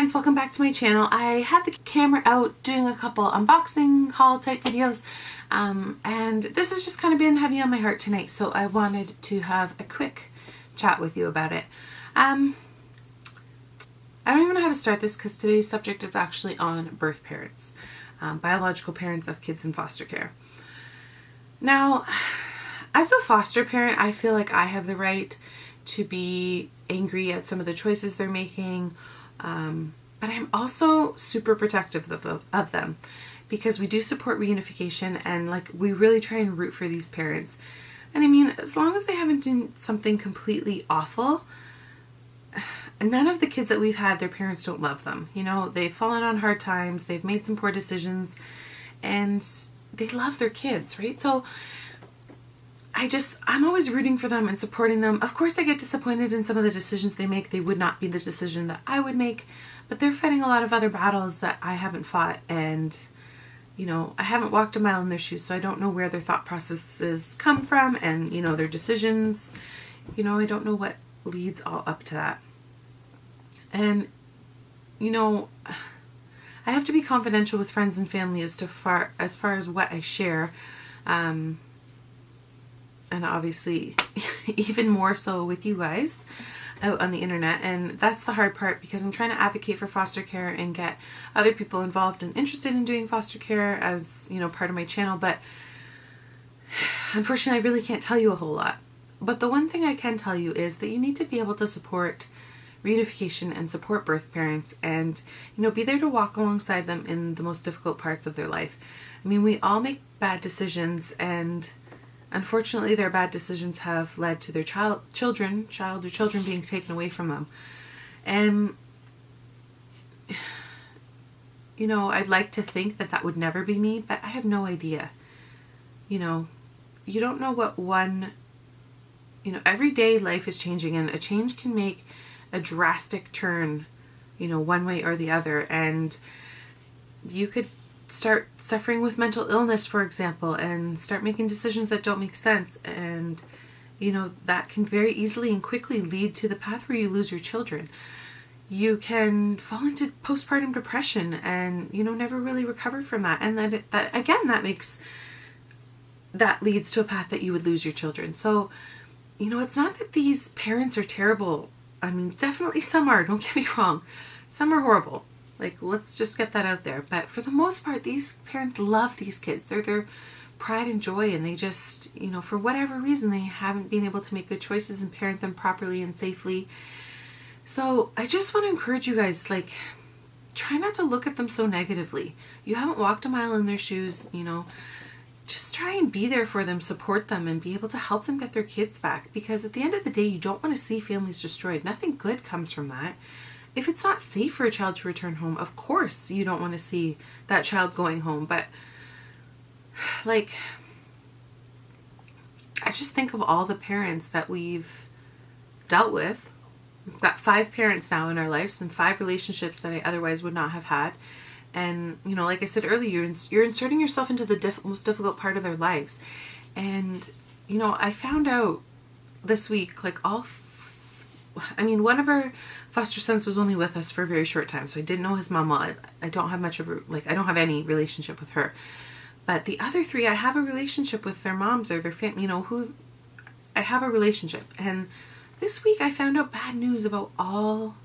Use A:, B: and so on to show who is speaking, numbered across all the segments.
A: friends, welcome back to my channel. I had the camera out doing a couple unboxing haul type videos and this has just kind of been heavy on my heart tonight, so I wanted to have a quick chat with you about it. I don't even know how to start this because today's subject is actually on birth parents, biological parents of kids in foster care. Now, as a foster parent, I feel like I have the right to be angry at some of the choices they're making, but I'm also super protective of them because we do support reunification and like we really try and root for these parents. And I mean, as long as they haven't done something completely awful, none of the kids that we've had, their parents don't love them. You know, they've fallen on hard times, they've made some poor decisions, and they love their kids, right? So I'm always rooting for them and supporting them. Of course, I get disappointed in some of the decisions they make. They would not be the decision that I would make, but they're fighting a lot of other battles that I haven't fought. And, you know, I haven't walked a mile in their shoes, so I don't know where their thought processes come from and, you know, their decisions. You know, I don't know what leads all up to that. And, you know, I have to be confidential with friends and family as far as what I share. And obviously even more so with you guys out on the internet. And that's the hard part because I'm trying to advocate for foster care and get other people involved and interested in doing foster care as, you know, part of my channel. But unfortunately, I really can't tell you a whole lot. But the one thing I can tell you is that you need to be able to support reunification and support birth parents and, you know, be there to walk alongside them in the most difficult parts of their life. I mean, we all make bad decisions, and unfortunately, their bad decisions have led to their children being taken away from them. And, you know, I'd like to think that that would never be me, but I have no idea. You know, you don't know what you know, every day life is changing, and a change can make a drastic turn, you know, one way or the other. And you could start suffering with mental illness, for example, and start making decisions that don't make sense. And, you know, that can very easily and quickly lead to the path where you lose your children. You can fall into postpartum depression and, you know, never really recover from that. And then that leads to a path that you would lose your children. So, you know, it's not that these parents are terrible. I mean, definitely some are, don't get me wrong. Some are horrible. Like, let's just get that out there. But for the most part, these parents love these kids. They're their pride and joy, and they just, you know, for whatever reason, they haven't been able to make good choices and parent them properly and safely. So I just want to encourage you guys, like, try not to look at them so negatively. You haven't walked a mile in their shoes, you know. Just try and be there for them, support them, and be able to help them get their kids back. Because at the end of the day, you don't want to see families destroyed. Nothing good comes from that. If it's not safe for a child to return home, of course you don't want to see that child going home. But, like, I just think of all the parents that we've dealt with. We've got 5 parents now in our lives and 5 relationships that I otherwise would not have had. And, you know, like I said earlier, you're inserting yourself into the most difficult part of their lives. And, you know, I found out this week, like, one of our foster sons was only with us for a very short time, so I didn't know his mama. I don't have much of I don't have any relationship with her. But the other 3, I have a relationship with their moms or their family, you know, I have a relationship. And this week I found out bad news about all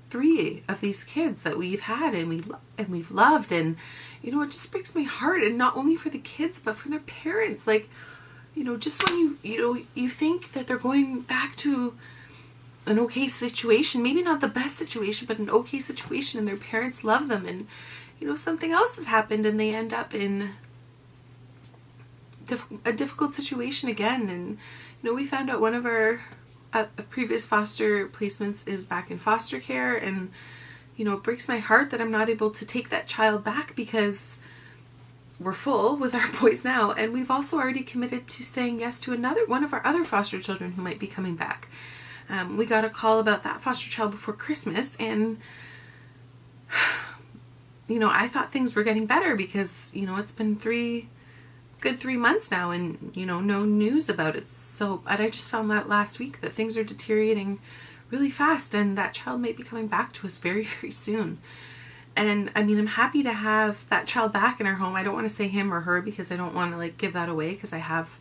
A: 3 of these kids that we've had and we've loved. And, you know, it just breaks my heart, and not only for the kids, but for their parents. Like, you know, just when you think that they're going back to an okay situation, maybe not the best situation, but an okay situation, and their parents love them, and, you know, something else has happened and they end up in a difficult situation again. And, you know, we found out one of our previous foster placements is back in foster care, and, you know, it breaks my heart that I'm not able to take that child back because we're full with our boys now. And we've also already committed to saying yes to one of our other foster children who might be coming back. We got a call about that foster child before Christmas, and, you know, I thought things were getting better because, you know, it's been 3 months now and, you know, no news about it. So, and I just found out last week that things are deteriorating really fast, and that child might be coming back to us very, very soon. And I mean, I'm happy to have that child back in our home. I don't want to say him or her because I don't want to like give that away, because I have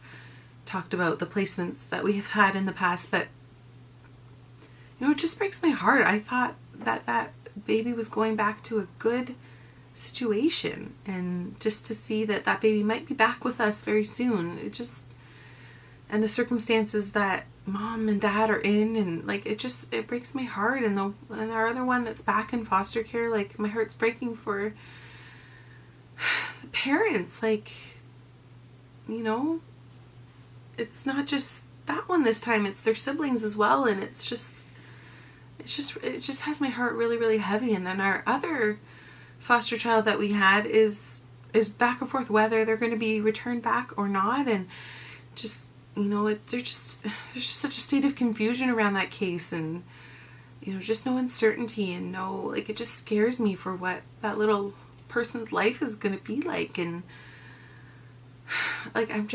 A: talked about the placements that we have had in the past. But you know, it just breaks my heart. I thought that that baby was going back to a good situation, and just to see that that baby might be back with us very soon, it just, and the circumstances that mom and dad are in, and like it breaks my heart. And our other one that's back in foster care, like my heart's breaking for the parents. Like, you know, it's not just that one this time, it's their siblings as well, and it just has my heart really, really heavy. And then our other foster child that we had is back and forth whether they're going to be returned back or not, and just, you know, there's just such a state of confusion around that case, and you know, just no uncertainty, and no, like, it just scares me for what that little person's life is going to be like. And like, I'm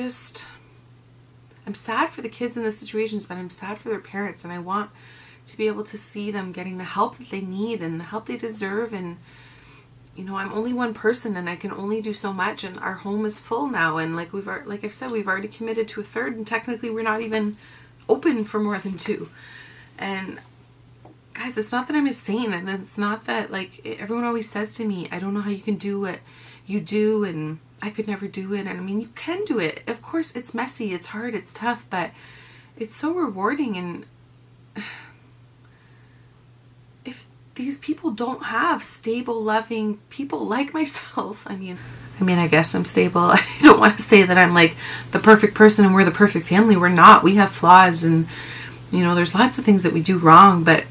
A: sad for the kids in the situations, but I'm sad for their parents, and I want to be able to see them getting the help that they need and the help they deserve. And you know, I'm only one person, and I can only do so much, and our home is full now, and like I've said, we've already committed to a third, and technically we're not even open for more than 2. And guys, it's not that I'm insane, and it's not that, like, everyone always says to me, I don't know how you can do what you do, and I could never do it. And I mean, you can do it. Of course, it's messy, it's hard, it's tough, but it's so rewarding. And if these people don't have stable, loving people like myself, I mean, I guess I'm stable. I don't want to say that I'm like the perfect person and we're the perfect family. We're not. We have flaws, and you know, there's lots of things that we do wrong, but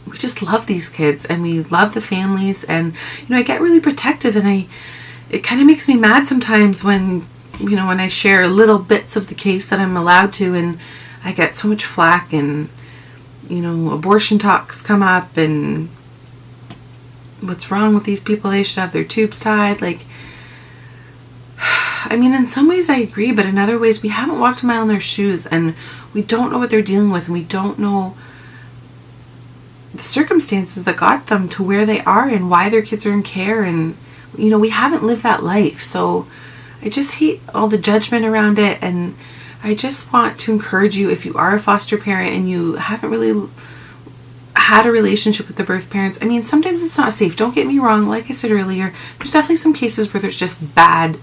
A: we just love these kids, and we love the families. And you know, I get really protective, and it kind of makes me mad sometimes when, you know, when I share little bits of the case that I'm allowed to, and I get so much flack, and you know, abortion talks come up, and what's wrong with these people, they should have their tubes tied. Like, I mean, in some ways I agree, but in other ways we haven't walked a mile in their shoes, and we don't know what they're dealing with, and we don't know the circumstances that got them to where they are, and why their kids are in care. And you know, we haven't lived that life, so I just hate all the judgment around it. And I just want to encourage you, if you are a foster parent and you haven't really had a relationship with the birth parents, I mean, sometimes it's not safe. Don't get me wrong. Like I said earlier, there's definitely some cases where there's just bad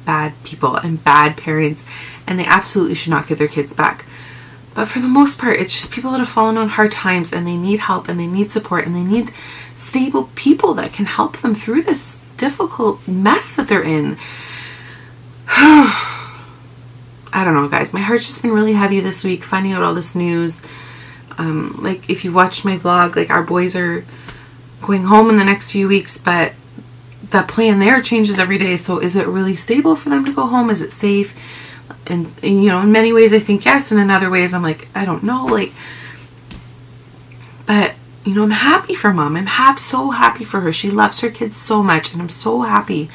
A: people and bad parents, and they absolutely should not get their kids back. But for the most part, it's just people that have fallen on hard times, and they need help, and they need support, and they need stable people that can help them through this difficult mess that they're in. I don't know, guys. My heart's just been really heavy this week, finding out all this news. Like, if you watched my vlog, like, our boys are going home in the next few weeks, but that plan there changes every day. So is it really stable for them to go home? Is it safe? And you know, in many ways I think yes, and in other ways I'm like, I don't know. Like, but you know, I'm happy for mom. I'm so happy for her. She loves her kids so much, and I'm so happy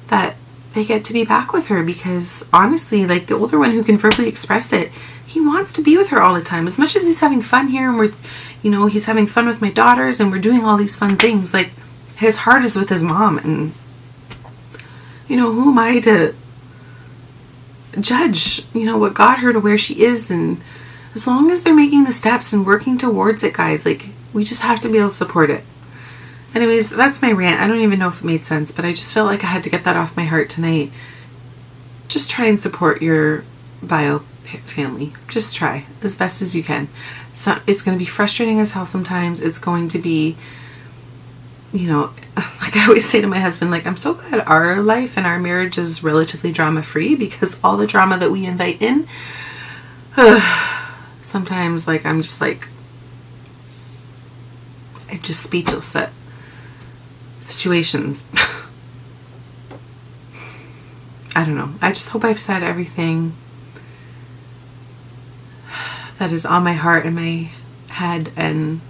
A: that they get to be back with her, because honestly, like, the older one who can verbally express it, he wants to be with her all the time. As much as he's having fun here, and we're, you know, he's having fun with my daughters, and we're doing all these fun things, like, his heart is with his mom. And you know, who am I to judge, you know, what got her to where she is? And as long as they're making the steps and working towards it, guys, like, we just have to be able to support it. Anyways, that's my rant. I don't even know if it made sense, but I just felt like I had to get that off my heart tonight. Just try and support your bio family. Just try as best as you can. So it's going to be frustrating as hell sometimes. It's going to be, you know, like I always say to my husband, like, I'm so glad our life and our marriage is relatively drama free, because all the drama that we invite in, sometimes, like, I'm just speechless at situations. I don't know. I just hope I've said everything that is on my heart and my head. And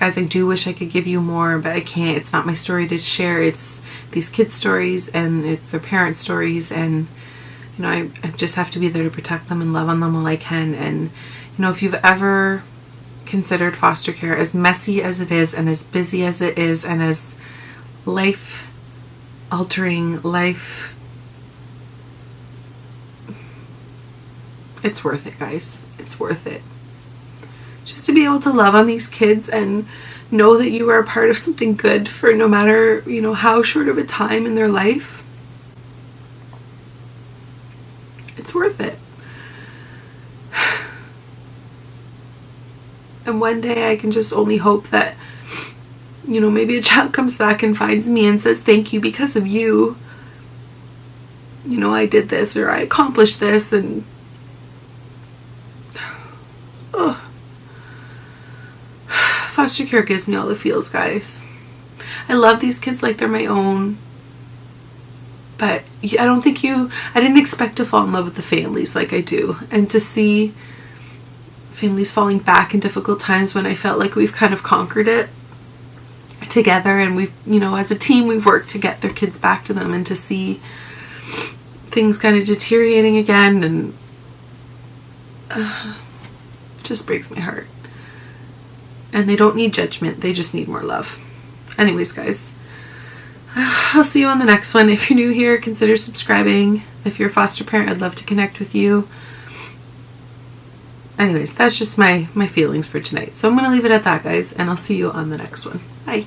A: guys, I do wish I could give you more, but I can't. It's not my story to share. It's these kids' stories, and it's their parents' stories. And you know, I just have to be there to protect them and love on them while I can. And you know, if you've ever considered foster care, as messy as it is and as busy as it is and as life altering, it's worth it, guys. It's worth it. Just to be able to love on these kids and know that you are a part of something good for no matter, you know, how short of a time in their life. It's worth it. And one day I can just only hope that, you know, maybe a child comes back and finds me and says, thank you, because of you, you know, I did this or I accomplished this. And foster care gives me all the feels, guys. I love these kids like they're my own. But I didn't expect to fall in love with the families like I do. And to see families falling back in difficult times when I felt like we've kind of conquered it together, and we've, you know, as a team, we've worked to get their kids back to them, and to see things kind of deteriorating again, and just breaks my heart. And they don't need judgment, they just need more love. Anyways, guys, I'll see you on the next one. If you're new here, consider subscribing. If you're a foster parent, I'd love to connect with you. Anyways, that's just my feelings for tonight. So I'm going to leave it at that, guys, and I'll see you on the next one. Bye.